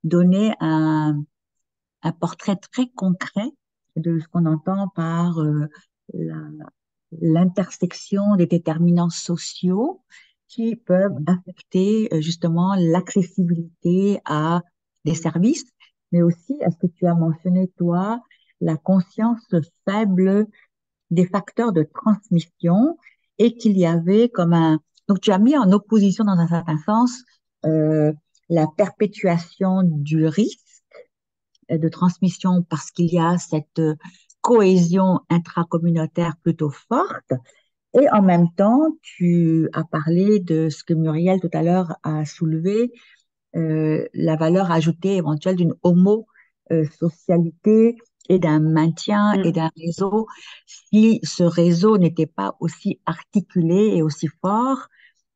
donné un portrait très concret de ce qu'on entend par la- l'intersection des déterminants sociaux qui peuvent affecter justement l'accessibilité à des services, mais aussi, est-ce que tu as mentionné, toi, la conscience faible des facteurs de transmission et qu'il y avait comme un... Donc, tu as mis en opposition, dans un certain sens, euh, la perpétuation du risque de transmission parce qu'il y a cette cohésion intracommunautaire plutôt forte. Et en même temps, tu as parlé de ce que Muriel tout à l'heure a soulevé, la valeur ajoutée éventuelle d'une homosocialité et d'un maintien et d'un réseau. Si ce réseau n'était pas aussi articulé et aussi fort,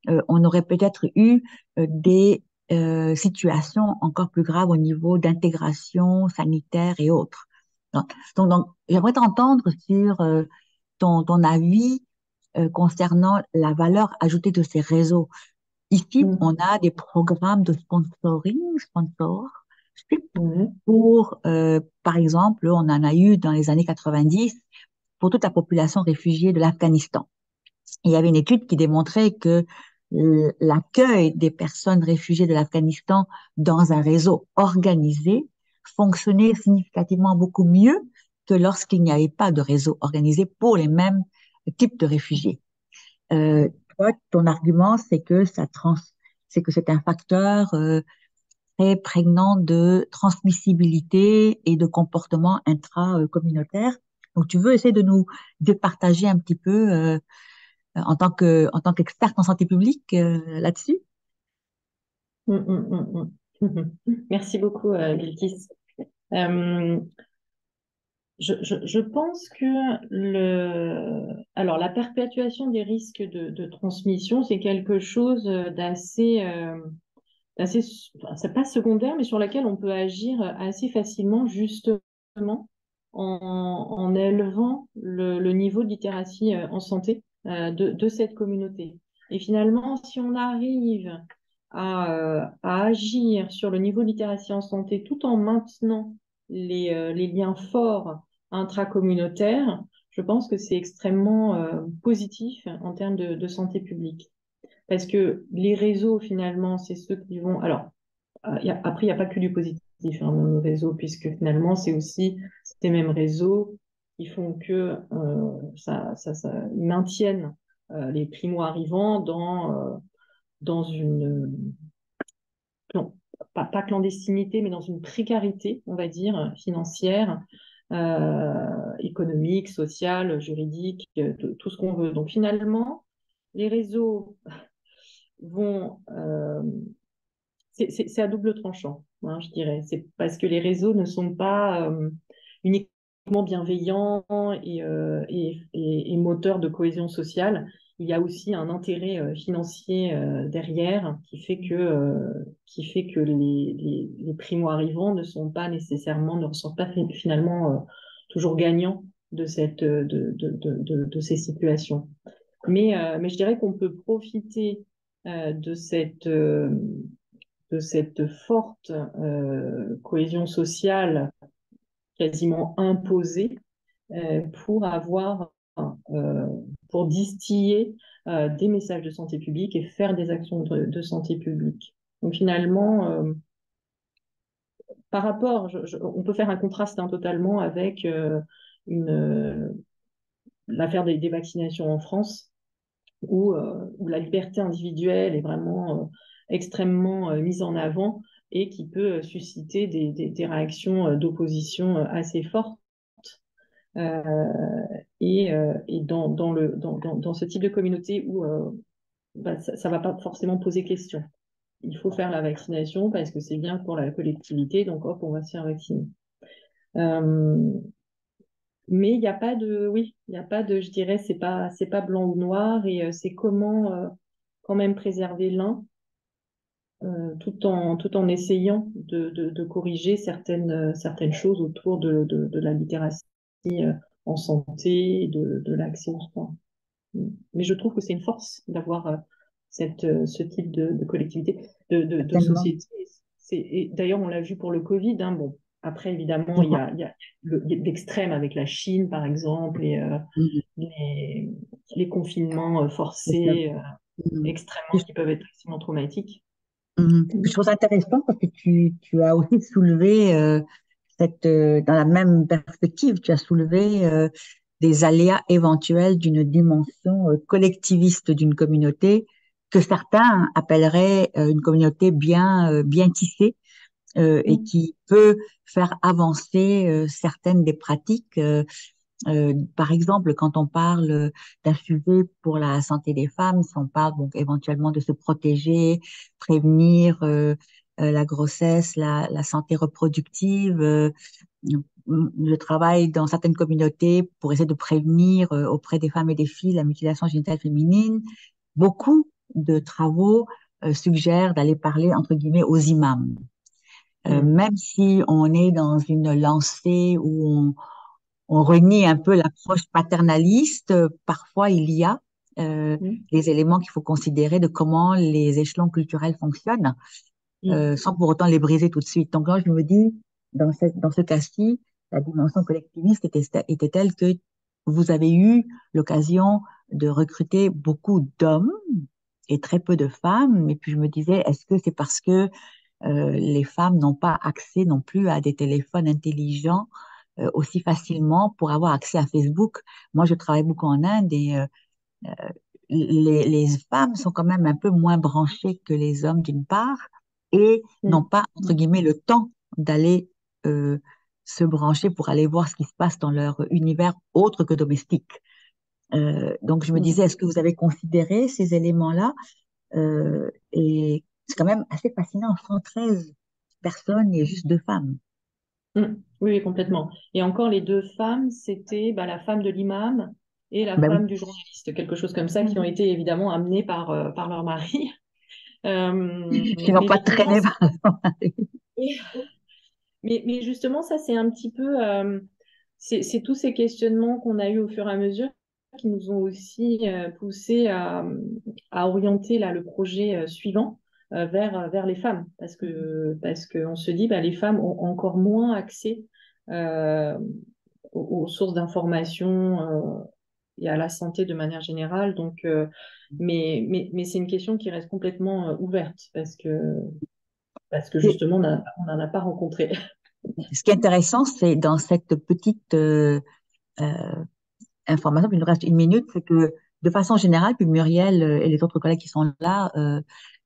on aurait peut-être eu des situations encore plus graves au niveau d'intégration sanitaire et autres. Donc, j'aimerais t'entendre sur ton avis concernant la valeur ajoutée de ces réseaux. Ici, on a des programmes de sponsor, pour, par exemple, on en a eu dans les années 90 pour toute la population réfugiée de l'Afghanistan. Il y avait une étude qui démontrait que l'accueil des personnes réfugiées de l'Afghanistan dans un réseau organisé fonctionnait significativement beaucoup mieux que lorsqu'il n'y avait pas de réseau organisé pour les mêmes types de réfugiés. Toi, ton argument, c'est que c'est un facteur très prégnant de transmissibilité et de comportement intra-communautaire. Donc, tu veux essayer de nous départager un petit peu en tant qu'experte en santé publique là-dessus? Merci beaucoup, Bilkis. Euh, je pense que alors, la perpétuation des risques de transmission, c'est quelque chose d'assez, enfin, c'est pas secondaire, mais sur laquelle on peut agir assez facilement, justement, en élevant le niveau de littératie en santé de cette communauté. Et finalement, si on arrive à agir sur le niveau de littératie en santé tout en maintenant les liens forts intracommunautaires, je pense que c'est extrêmement positif en termes de santé publique. Parce que les réseaux, finalement, c'est ceux qui vont... Alors, après, il n'y a pas que du positif dans nos réseaux, puisque finalement, c'est aussi ces mêmes réseaux qui font que ils maintiennent les primo-arrivants dans une... non, pas clandestinité, mais dans une précarité, on va dire, financière, économique, sociale, juridique, tout ce qu'on veut. Donc finalement, les réseaux vont... c'est à double tranchant, hein, je dirais. C'est parce que les réseaux ne sont pas uniquement bienveillants et moteurs de cohésion sociale. Il y a aussi un intérêt financier derrière qui fait que les primo-arrivants ne ressortent pas finalement toujours gagnants de ces situations. Mais je dirais qu'on peut profiter de cette forte cohésion sociale quasiment imposée pour pour distiller des messages de santé publique et faire des actions de santé publique. Donc finalement, par rapport, on peut faire un contraste totalement avec l'affaire des vaccinations en France, où la liberté individuelle est vraiment extrêmement mise en avant et qui peut susciter des réactions d'opposition assez fortes. Et dans ce type de communauté où ça ne va pas forcément poser question. Il faut faire la vaccination parce que c'est bien pour la collectivité, donc hop, on va se faire vacciner. Mais il n'y a pas de, oui, il n'y a pas de, je dirais, c'est pas blanc ou noir et c'est comment quand même préserver l'un tout en essayant de corriger certaines choses autour de la littératie en santé, et de l'accès aux soins. Mais je trouve que c'est une force d'avoir ce type de collectivité, de Certainement. société. Et d'ailleurs, on l'a vu pour le Covid. Hein, bon, après, évidemment, il y a l'extrême avec la Chine, par exemple, et Mhm. les, les confinements C'est ça. forcés Mhm. extrêmement qui peuvent être extrêmement traumatiques. Je trouve ça intéressant parce que tu as aussi soulevé dans la même perspective, tu as soulevé des aléas éventuels d'une dimension collectiviste d'une communauté que certains appelleraient une communauté bien tissée et Mm. qui peut faire avancer certaines des pratiques. Par exemple, quand on parle d'un sujet pour la santé des femmes, si on parle donc éventuellement de se protéger, prévenir la grossesse, la santé reproductive, le travail dans certaines communautés pour essayer de prévenir auprès des femmes et des filles la mutilation génitale féminine, beaucoup de travaux suggèrent d'aller parler entre guillemets aux imams. Mm. Même si on est dans une lancée où on renie un peu l'approche paternaliste. Parfois, il y a Mm. des éléments qu'il faut considérer de comment les échelons culturels fonctionnent, Mm. sans pour autant les briser tout de suite. Donc là, je me dis, dans ce cas-ci, la dimension collectiviste était telle que vous avez eu l'occasion de recruter beaucoup d'hommes et très peu de femmes. Et puis je me disais, est-ce que c'est parce que les femmes n'ont pas accès non plus à des téléphones intelligents aussi facilement pour avoir accès à Facebook. Moi, je travaille beaucoup en Inde et les femmes sont quand même un peu moins branchées que les hommes d'une part et n'ont Mm. pas, entre guillemets, le temps d'aller euh, se brancher pour aller voir ce qui se passe dans leur univers autre que domestique. Donc, je me disais, Mm. est-ce que vous avez considéré ces éléments-là? Et c'est quand même assez fascinant, 113 personnes et juste deux femmes. Mm. Oui, oui, complètement. Et encore, les deux femmes, c'était bah, la femme de l'imam et la Ben oui, femme du journaliste, quelque chose comme ça, qui ont été évidemment amenées par leur mari. qui n'ont Mais pas effectivement, traîné. mais justement, ça, c'est un petit peu, c'est tous ces questionnements qu'on a eus au fur et à mesure qui nous ont aussi poussé à orienter là, le projet suivant vers les femmes. Parce que on se dit, bah, les femmes ont encore moins accès euh, aux sources d'information et à la santé de manière générale. Donc, mais c'est une question qui reste complètement ouverte parce que Et justement, on n'en a pas rencontré. ce qui est intéressant, c'est dans cette petite euh, information, puis il nous reste une minute, c'est que de façon générale, puis Muriel et les autres collègues qui sont là,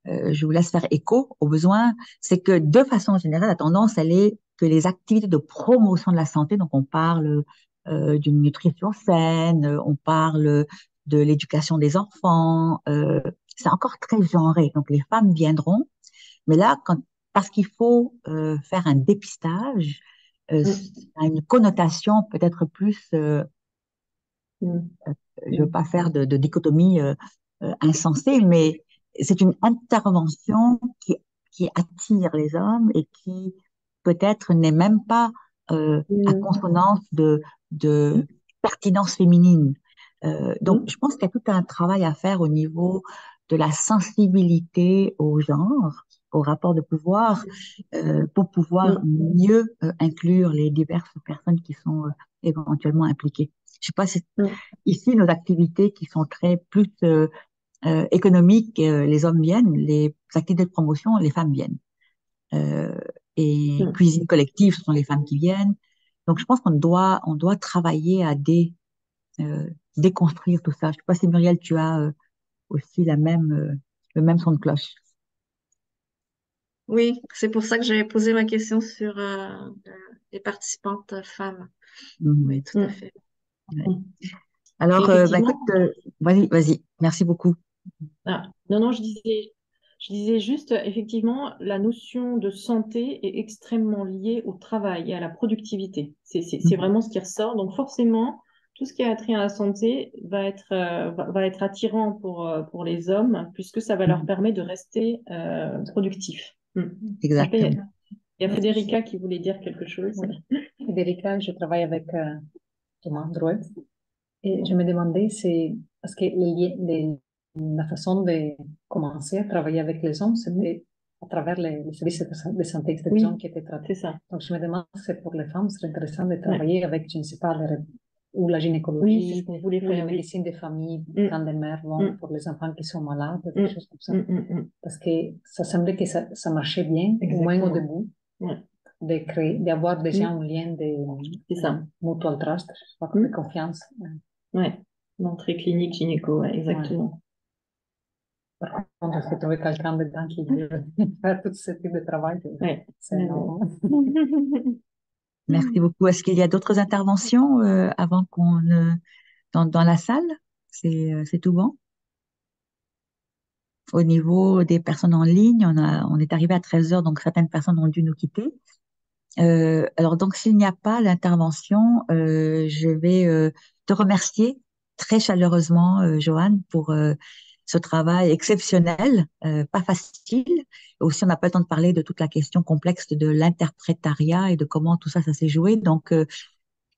je vous laisse faire écho aux besoins, c'est que de façon générale, la tendance, elle est que les activités de promotion de la santé, donc on parle d'une nutrition saine, on parle de l'éducation des enfants, c'est encore très genré. Donc les femmes viendront, mais là, parce qu'il faut faire un dépistage, ça Mm, a une connotation peut-être plus, mm, je ne veux pas faire de dichotomie insensée, mais c'est une intervention qui attire les hommes et qui peut-être n'est même pas à mm, consonance de pertinence féminine. Donc, mm, je pense qu'il y a tout un travail à faire au niveau de la sensibilité au genre, au rapport de pouvoir, pour pouvoir mm, mieux inclure les diverses personnes qui sont éventuellement impliquées. Je sais pas si mm, ici nos activités qui sont très plus économiques, les hommes viennent, les activités de promotion, les femmes viennent. Euh, et mm. cuisine collective, ce sont les femmes qui viennent. Donc je pense on doit travailler à déconstruire tout ça. Je sais pas si Muriel, tu as aussi le même son de cloche. Oui, c'est pour ça que j'avais posé ma question sur les participantes femmes. Oui, Mhm. tout à Mm, fait. Ouais. mm. Et Alors, bah, écoute, effectivement, vas-y, vas-y. Merci beaucoup. ah, non, non, je disais, Je disais juste, effectivement, la notion de santé est extrêmement liée au travail et à la productivité. C'est vraiment ce qui ressort. Donc forcément, tout ce qui a trait à la santé va être attirant pour les hommes, puisque ça va leur permettre de rester productifs. Après, Exactement. il y a Federica qui voulait dire quelque chose. Federica, je travaille avec Thomas Drouet et je me demandais, c'est parce que la façon de commencer à travailler avec les hommes, c'était à travers les services de santé exception qui étaient traités. C'est ça. Donc, je me demande si c'est pour les femmes, ce serait intéressant de travailler avec, je ne sais pas, ou la gynécologie, c'est ce qu'on voulait ou faire. la médecine de famille, quand les mères vont pour les enfants qui sont malades, des choses comme ça. Parce que ça semblait que ça marchait bien, au moins au début. D'avoir déjà un lien de mutual trust, de confiance. Ouais, l'entrée clinique gynéco, exactement. Par contre, il faut trouver quelqu'un dedans qui veut faire tout ce type de travail. C'est énorme. Merci beaucoup. Est-ce qu'il y a d'autres interventions avant dans la salle? C'est tout bon? Au niveau des personnes en ligne, on est arrivé à 13 heures, donc certaines personnes ont dû nous quitter. Alors donc, s'il n'y a pas d'intervention, je vais te remercier très chaleureusement, Joanne, pour ce travail exceptionnel, pas facile. Aussi, on n'a pas le temps de parler de toute la question complexe de l'interprétariat et de comment tout ça s'est joué. Donc,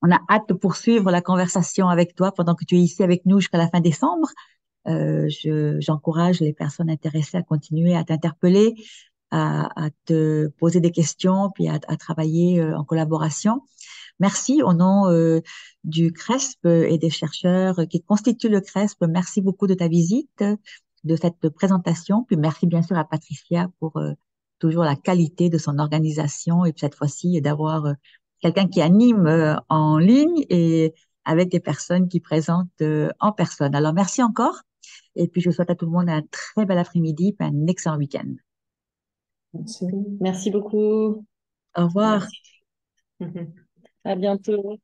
on a hâte de poursuivre la conversation avec toi pendant que tu es ici avec nous jusqu'à la fin décembre. J'encourage les personnes intéressées à continuer à t'interpeller, à te poser des questions, puis à travailler en collaboration. Merci au nom du CRESP et des chercheurs qui constituent le CRESP. Merci beaucoup de ta visite, de cette présentation. Puis merci bien sûr à Patricia pour toujours la qualité de son organisation et puis cette fois-ci d'avoir quelqu'un qui anime en ligne et avec des personnes qui présentent en personne. Alors merci encore. Et puis je souhaite à tout le monde un très bel après-midi et un excellent week-end. Merci beaucoup. Au revoir. Merci. À bientôt.